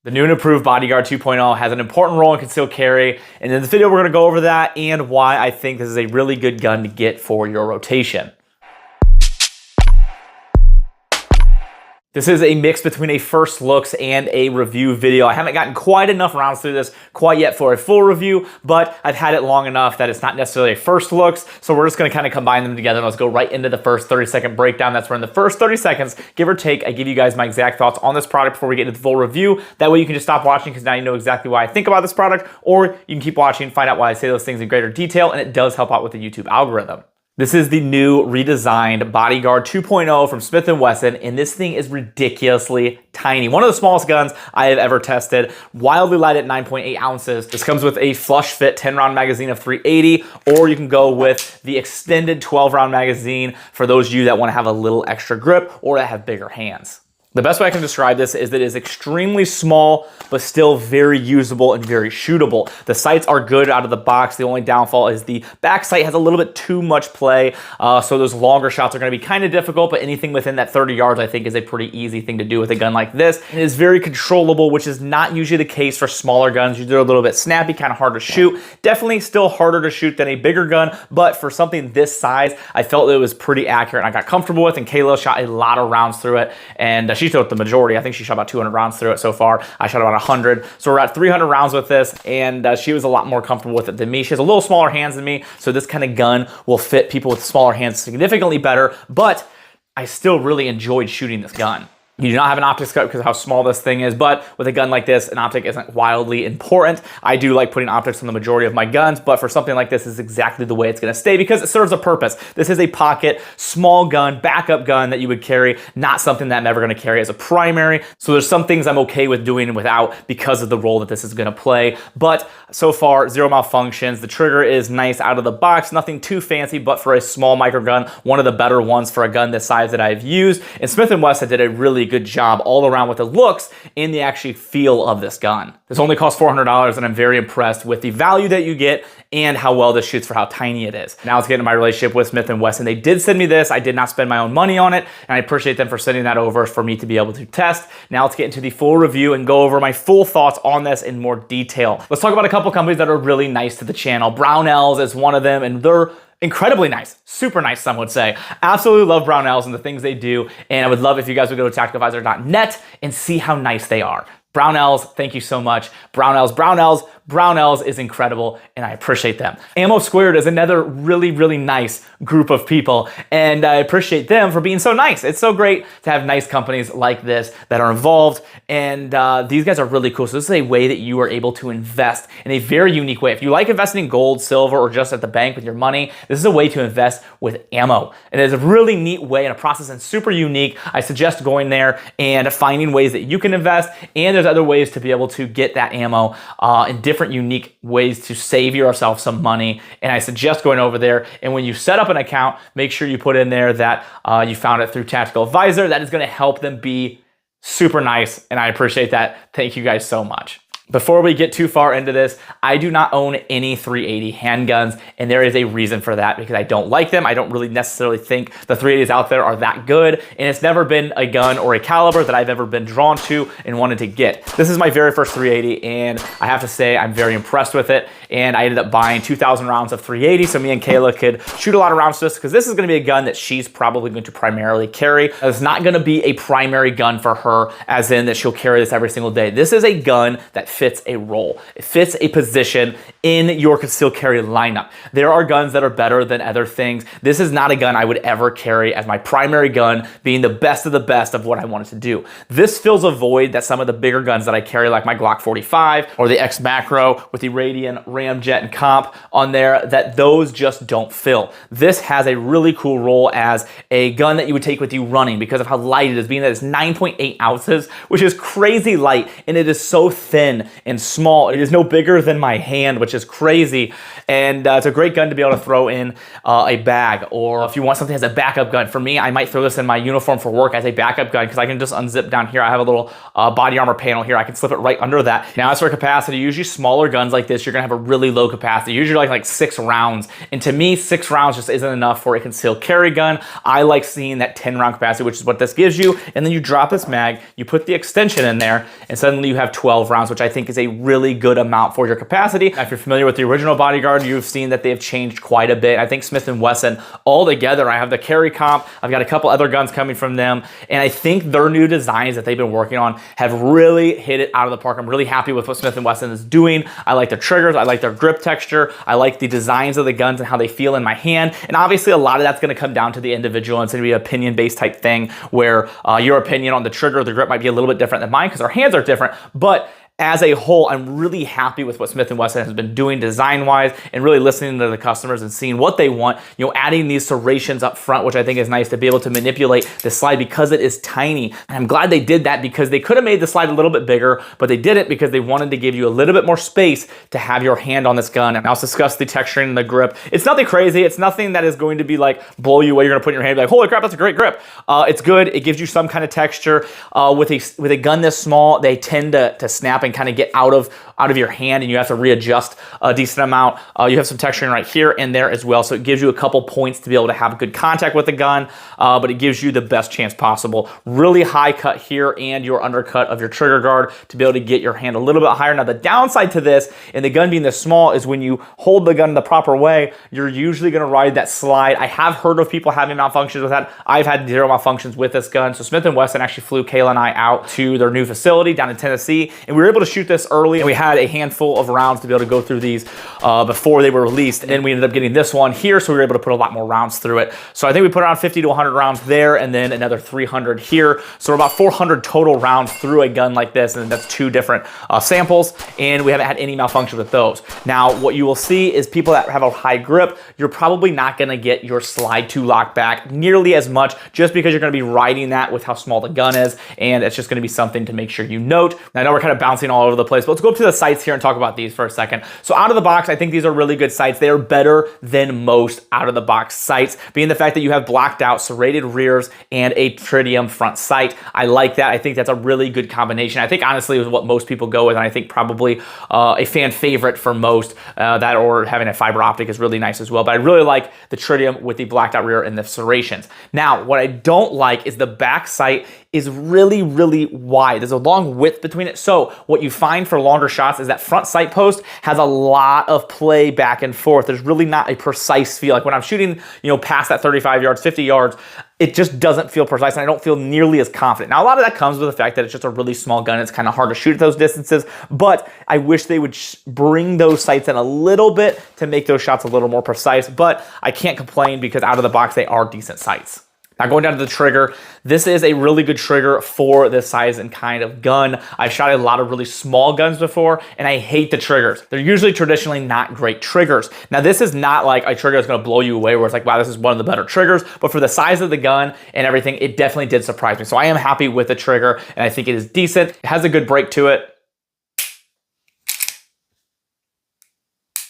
The new and improved Bodyguard 2.0 has an important role in concealed carry, and in this video we're going to go over that and why I think this is a really good gun to get for your rotation. This is a mix between a first looks and a review video. I haven't gotten quite enough rounds through this quite yet for a full review, but I've had it long enough that it's not necessarily a first looks, so we're just gonna kind of combine them together and let's go right into the first 30-second breakdown. That's where in the first 30 seconds, give or take, I give you guys my exact thoughts on this product before we get into the full review. That way you can just stop watching because now you know exactly why I think about this product, or you can keep watching and find out why I say those things in greater detail, and it does help out with the YouTube algorithm. This is the new redesigned Bodyguard 2.0 from Smith & Wesson, and this thing is ridiculously tiny. One of the smallest guns I have ever tested, wildly light at 9.8 ounces. This comes with a flush fit 10-round magazine of 380, or you can go with the extended 12-round magazine for those of you that want to have a little extra grip or that have bigger hands. The best way I can describe this is that it is extremely small, but still very usable and very shootable. The sights are good out of the box. The only downfall is the back sight has a little bit too much play, so those longer shots are going to be kind of difficult, but anything within that 30 yards I think is a pretty easy thing to do with a gun like this. It is very controllable, which is not usually the case for smaller guns. Usually they're a little bit snappy, kind of hard to shoot. Definitely still harder to shoot than a bigger gun, but for something this size, I felt it was pretty accurate and I got comfortable with, and Kayla shot a lot of rounds through it, and she shot the majority. I think she shot about 200 rounds through it so far. I shot about 100. So we're at 300 rounds with this, and she was a lot more comfortable with it than me. She has a little smaller hands than me, so this kind of gun will fit people with smaller hands significantly better, but I still really enjoyed shooting this gun. You do not have an optic scope because of how small this thing is, but with a gun like this, an optic isn't wildly important. I do like putting optics on the majority of my guns, but for something like this, is exactly the way it's gonna stay because it serves a purpose. This is a pocket, small gun, backup gun that you would carry, not something that I'm ever gonna carry as a primary. So there's some things I'm okay with doing without because of the role that this is gonna play. But so far, zero malfunctions. The trigger is nice out of the box, nothing too fancy, but for a small micro gun, one of the better ones for a gun this size that I've used. And Smith & Wesson did a really good job all around with the looks and the actual feel of this gun. This only costs $400, and I'm very impressed with the value that you get and how well this shoots for how tiny it is. Now let's get into my relationship with Smith & Wesson. They did send me this. I did not spend my own money on it, and I appreciate them for sending that over for me to be able to test. Now let's get into the full review and go over my full thoughts on this in more detail. Let's talk about a couple companies that are really nice to the channel. Brownells is one of them, and they're incredibly nice, super nice, some would say. Absolutely love Brownells and the things they do, and I would love if you guys would go to tacticalvisor.net and see how nice they are. Brownells, thank you so much. Brownells is incredible, and I appreciate them. Ammo Squared is another really, really nice group of people, and I appreciate them for being so nice. It's so great to have nice companies like this that are involved, and these guys are really cool. So this is a way that you are able to invest in a very unique way. If you like investing in gold, silver, or just at the bank with your money, this is a way to invest with ammo. And it is a really neat way and a process and super unique. I suggest going there and finding ways that you can invest, and there's other ways to be able to get that ammo in different unique ways to save yourself some money. And I suggest going over there, and when you set up an account, make sure you put in there that you found it through Tactical Advisor. That is going to help them be super nice, and I appreciate that. Thank you guys so much. Before we get too far into this, I do not own any 380 handguns, and there is a reason for that because I don't like them. I don't really necessarily think the 380s out there are that good, and it's never been a gun or a caliber that I've ever been drawn to and wanted to get. This is my very first 380, and I have to say I'm very impressed with it, and I ended up buying 2,000 rounds of 380 so me and Kayla could shoot a lot of rounds with this because this is going to be a gun that she's probably going to primarily carry. It's not going to be a primary gun for her, as in that she'll carry this every single day. This is a gun that fits a role. It fits a position in your concealed carry lineup. There are guns that are better than other things. This is not a gun I would ever carry as my primary gun, being the best of what I wanted to do. This fills a void that some of the bigger guns that I carry, like my Glock 45 or the X Macro with the Radian Ramjet and Comp on there, that those just don't fill. This has a really cool role as a gun that you would take with you running because of how light it is, being that it's 9.8 ounces, which is crazy light, and it is so thin thin and small. It is no bigger than my hand, which is crazy. And it's a great gun to be able to throw in a bag, or if you want something as a backup gun. For me, I might throw this in my uniform for work as a backup gun because I can just unzip down here. I have a little body armor panel here. I can slip it right under that. Now, as for capacity, usually smaller guns like this, you're gonna have a really low capacity, usually like 6 rounds. And to me, 6 rounds just isn't enough for a concealed carry gun. I like seeing that 10 round capacity, which is what this gives you. And then you drop this mag, you put the extension in there, and suddenly you have 12 rounds, which I think is a really good amount for your capacity. Now, if you're familiar with the original Bodyguard, you've seen that they've changed quite a bit. I think Smith & Wesson all together, I have the carry comp, I've got a couple other guns coming from them, and I think their new designs that they've been working on have really hit it out of the park. I'm really happy with what Smith & Wesson is doing. I like their triggers, I like their grip texture, I like the designs of the guns and how they feel in my hand, and obviously a lot of that's gonna come down to the individual, and it's gonna be an opinion-based type thing where your opinion on the trigger or the grip might be a little bit different than mine because our hands are different, but as a whole, I'm really happy with what Smith & Wesson has been doing design-wise and really listening to the customers and seeing what they want. You know, adding these serrations up front, which I think is nice to be able to manipulate the slide because it is tiny. And I'm glad they did that because they could have made the slide a little bit bigger, but they didn't because they wanted to give you a little bit more space to have your hand on this gun. And I'll discuss the texturing and the grip. It's nothing crazy. It's nothing that is going to be like blow you away. You're gonna put in your hand and be like, holy crap, that's a great grip. It's good. It gives you some kind of texture. With a gun this small, they tend to snap and kind of get out of your hand, and you have to readjust a decent amount. You have some texturing right here and there as well, so it gives you a couple points to be able to have good contact with the gun, but it gives you the best chance possible. Really high cut here and your undercut of your trigger guard to be able to get your hand a little bit higher. Now, the downside to this, and the gun being this small, is when you hold the gun the proper way, you're usually gonna ride that slide. I have heard of people having malfunctions with that. I've had 0 malfunctions with this gun. So Smith & Wesson actually flew Kayla and I out to their new facility down in Tennessee, and we were able to shoot this early, and we had a handful of rounds to be able to go through these before they were released. And then we ended up getting this one here, so we were able to put a lot more rounds through it. So I think we put around 50 to 100 rounds there, and then another 300 here. So we're about 400 total rounds through a gun like this, and that's 2 different samples, and we haven't had any malfunction with those. Now, what you will see is people that have a high grip, you're probably not gonna get your slide to lock back nearly as much just because you're gonna be riding that with how small the gun is, and it's just gonna be something to make sure you note. Now, I know we're kind of bouncing all over the place, but let's go up to the sights here and talk about these for a second. So out of the box, I think these are really good sights. They are better than most out of the box sights, being the fact that you have blacked out serrated rears and a tritium front sight. I like that. I think that's a really good combination. I think honestly is what most people go with, and I think probably a fan favorite for most, that or having a fiber optic is really nice as well. But I really like the tritium with the blacked out rear and the serrations. Now, what I don't like is the back sight is really, really wide. There's a long width between it. So what you find for longer shots is that front sight post has a lot of play back and forth. There's really not a precise feel. Like when I'm shooting, you know, past that 35 yards, 50 yards, it just doesn't feel precise, and I don't feel nearly as confident. Now, a lot of that comes with the fact that it's just a really small gun. It's kind of hard to shoot at those distances, but I wish they would bring those sights in a little bit to make those shots a little more precise, but I can't complain because out of the box, they are decent sights. Now, going down to the trigger, this is a really good trigger for this size and kind of gun. I've shot a lot of really small guns before, and I hate the triggers. They're usually traditionally not great triggers. Now, this is not like a trigger that's gonna blow you away where it's like, wow, this is one of the better triggers, but for the size of the gun and everything, it definitely did surprise me. So I am happy with the trigger, and I think it is decent. It has a good break to it.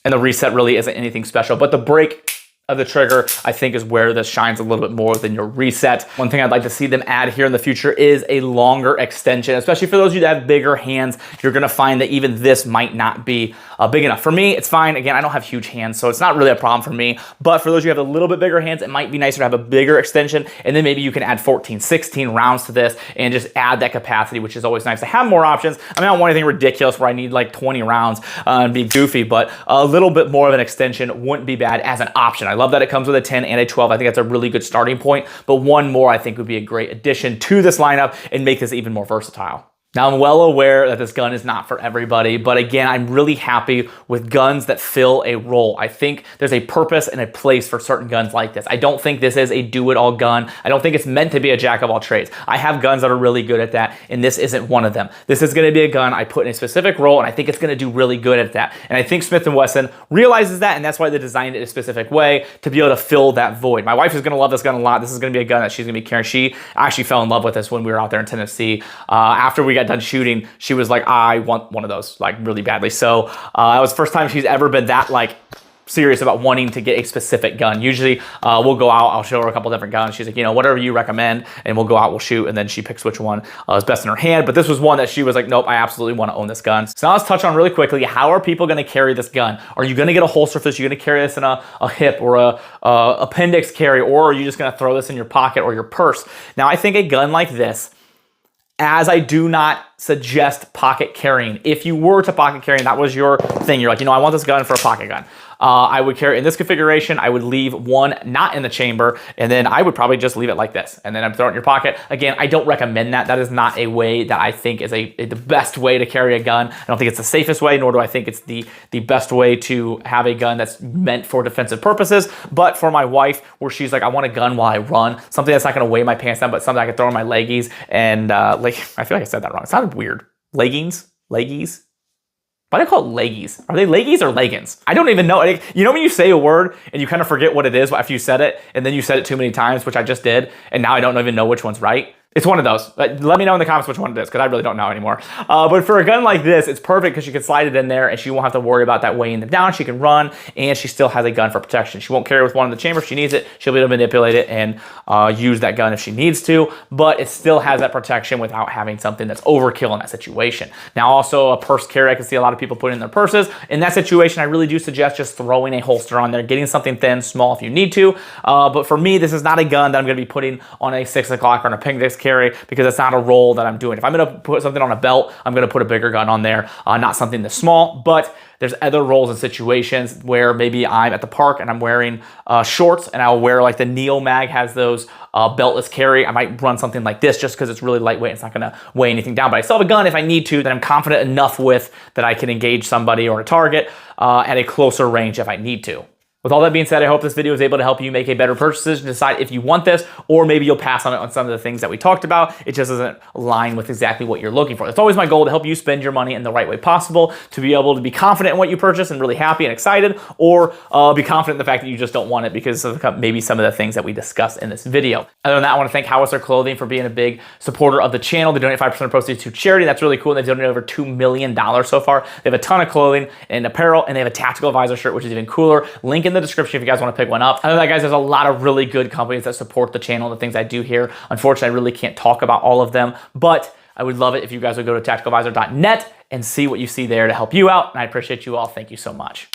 And the reset really isn't anything special, but the break of the trigger, I think, is where this shines a little bit more than your reset. One thing I'd like to see them add here in the future is a longer extension, especially for those of you that have bigger hands. You're gonna find that even this might not be big enough. For me, it's fine. Again, I don't have huge hands, so it's not really a problem for me. But for those of you who have a little bit bigger hands, it might be nicer to have a bigger extension, and then maybe you can add 14, 16 rounds to this and just add that capacity, which is always nice to have more options. I mean, I don't want anything ridiculous where I need like 20 rounds and be goofy, but a little bit more of an extension wouldn't be bad as an option. I love that it comes with a 10 and a 12. I think that's a really good starting point, but one more I think would be a great addition to this lineup and make this even more versatile. Now, I'm well aware that this gun is not for everybody, but again, I'm really happy with guns that fill a role. I think there's a purpose and a place for certain guns like this. I don't think this is a do-it-all gun. I don't think it's meant to be a jack-of-all-trades. I have guns that are really good at that, and this isn't one of them. This is gonna be a gun I put in a specific role, and I think it's gonna do really good at that. And I think Smith & Wesson realizes that, and that's why they designed it a specific way to be able to fill that void. My wife is gonna love this gun a lot. This is gonna be a gun that she's gonna be carrying. She actually fell in love with this when we were out there in Tennessee. After we got done shooting, she was like, I want one of those, like really badly. So that was the first time she's ever been that like serious about wanting to get a specific gun. Usually we'll go out, I'll show her a couple different guns. She's like, you know, whatever you recommend, and we'll go out, we'll shoot, and then she picks which one is best in her hand. But this was one that she was like, nope, I absolutely want to own this gun. So now let's touch on really quickly, how are people going to carry this gun? Are you going to get a holster for this? Are you going to carry this in a hip or a appendix carry, or are you just going to throw this in your pocket or your purse? Now I think a gun like this, as I do not suggest pocket carrying. If you were to pocket carry and that was your thing, you're like, you know, I want this gun for a pocket gun. I would carry in this configuration. I would leave one not in the chamber, and then I would probably just leave it like this, and then I'd throw it in your pocket. Again, I don't recommend that. That is not a way that I think is the best way to carry a gun. I don't think it's the safest way, nor do I think it's the best way to have a gun that's meant for defensive purposes. But for my wife, where she's like, I want a gun while I run, something that's not going to weigh my pants down, but something I can throw in my leggies, and like, I feel like I said that wrong. It sounded weird. Leggies? Why do I call it leggies? Are they leggies or leggings? I don't even know. You know when you say a word and you kind of forget what it is after you said it, and then you said it too many times, which I just did, and now I don't even know which one's right? It's one of those. Let me know in the comments which one it is, because I really don't know anymore. But for a gun like this, it's perfect because she can slide it in there and she won't have to worry about that weighing them down. She can run, and she still has a gun for protection. She won't carry with one in the chamber if she needs it. She'll be able to manipulate it and use that gun if she needs to, but it still has that protection without having something that's overkill in that situation. Now also a purse carry, I can see a lot of people putting in their purses. In that situation, I really do suggest just throwing a holster on there, getting something thin, small if you need to. But for me, this is not a gun that I'm going to be putting on a 6 o'clock or an appendix carry, because it's not a roll that I'm doing. If I'm going to put something on a belt, I'm going to put a bigger gun on there, not something this small. But there's other roles and situations where maybe I'm at the park and I'm wearing shorts, and I'll wear like the Neo Mag has those beltless carry. I might run something like this just because it's really lightweight. It's not going to weigh anything down, but I still have a gun if I need to that I'm confident enough with that I can engage somebody or a target at a closer range if I need to. With all that being said, I hope this video is able to help you make a better purchase decision, decide if you want this, or maybe you'll pass on it on some of the things that we talked about. It just doesn't align with exactly what you're looking for. That's always my goal, to help you spend your money in the right way possible, to be able to be confident in what you purchase and really happy and excited, or be confident in the fact that you just don't want it because of maybe some of the things that we discussed in this video. Other than that, I want to thank Howitzer Clothing for being a big supporter of the channel. They donate 5% of proceeds to charity. That's really cool. They've donated over $2 million so far. They have a ton of clothing and apparel, and they have a tactical advisor shirt, which is even cooler. Link in the description if you guys want to pick one up. Other than that, guys, there's a lot of really good companies that support the channel, the things I do here. Unfortunately, I really can't talk about all of them, but I would love it if you guys would go to tacticaladvisor.net and see what you see there to help you out, and I appreciate you all. Thank you so much.